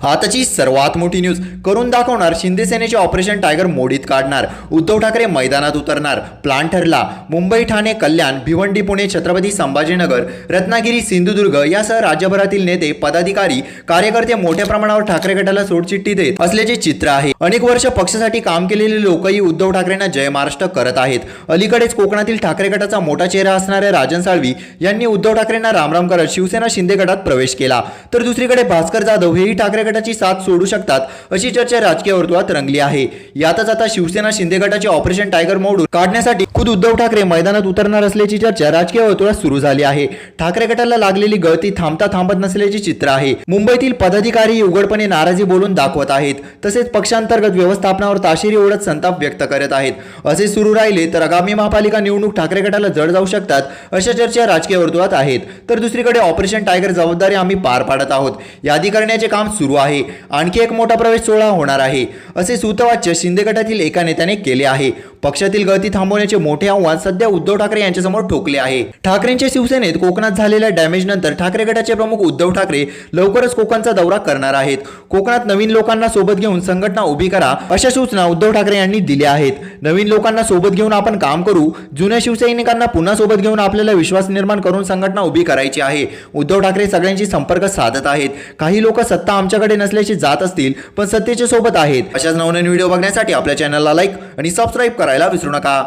आताची सर्वात मोठी न्यूज करून दाखवणार. शिंदे सेनेचे ऑपरेशन टायगर मोडीत काढणार. उद्धव ठाकरे मैदानात उतरणार. प्लान ठरला. मुंबई, ठाणे, कल्याण, भिवंडी, पुणे, छत्रपती संभाजीनगर, रत्नागिरी, सिंधुदुर्ग यासह राज्यभरातील नेते, पदाधिकारी, कार्यकर्ते मोठ्या प्रमाणावर ठाकरे गटाला सोडचिठ्ठी देत असल्याचे चित्र आहे. अनेक वर्ष पक्षासाठी काम केलेले लोकही उद्धव ठाकरेंना जय महाराष्ट्र करत आहेत. अलीकडेच कोकणातील ठाकरे गटाचा मोठा चेहरा असणाऱ्या राजन साळवी यांनी उद्धव ठाकरेंना रामराम करत शिवसेना शिंदे गटात प्रवेश केला. तर दुसरीकडे भास्कर जाधव हेही ठाकरे गटाची साथ सोडू शकतात अशी चर्चा राजकीय वर्तुळात रंगली आहे. यातच आता शिवसेना शिंदे गटाचे ऑपरेशन टायगर मोडून काढण्यासाठी खुद उद्धव ठाकरे मैदानात उतरणार असल्याची चर्चा राजकीय वर्तुळात सुरू झाली आहे. ठाकरे गटाला लागलेली गळती थांबत नसल्याचे चित्र आहे. मुंबईतील पदाधिकारी उघडपणे नाराजी बोलून दाखवत आहेत. तसेच पक्षांतर्गत व्यवस्थापनावर ताशेरी ओढत संताप व्यक्त करत आहेत. असे सुरू राहिले तर आगामी महापालिका निवडणूक ठाकरे गटाला जड जाऊ शकतात अशा चर्चा राजकीय वर्तुळात आहेत. तर दुसरीकडे ऑपरेशन टायगर जबाबदारी आम्ही पार पाडत आहोत यादी करण्याचे काम सुरू आहे. आणखी एक मोठा प्रवेश सोहळा होणार आहे असे सूतवाच्य शिंदे गटातील एका नेत्याने केले आहे. पक्षातील गळती थांबवण्याचे मोठे आव्हान सध्या उद्धव ठाकरे यांच्यासमोर ठोकले आहे. ठाकरेंच्या शिवसेनेत कोकणात झालेल्या डॅमेज नंतर ठाकरे गटाचे प्रमुख उद्धव ठाकरे लवकरच कोकणचा दौरा करणार आहेत. कोकणात नवीन लोकांना सोबत घेऊन संघटना उभी करा अशा सूचना उद्धव ठाकरे यांनी दिल्या आहेत. नवीन लोकांना सोबत घेऊन आपण काम करू. जुन्या शिवसैनिकांना पुन्हा सोबत घेऊन आपल्याला विश्वास निर्माण करून संघटना उभी करायची आहे. उद्धव ठाकरे सगळ्यांशी संपर्क साधत आहेत. काही लोक सत्ता आमच्याकडे नसल्याची जात असतील पण सत्तेच्या सोबत आहेत. अशाच नवनवीन व्हिडिओ बघण्यासाठी आपल्या चॅनलला लाईक आणि सबस्क्राईब करायला विसरू नका.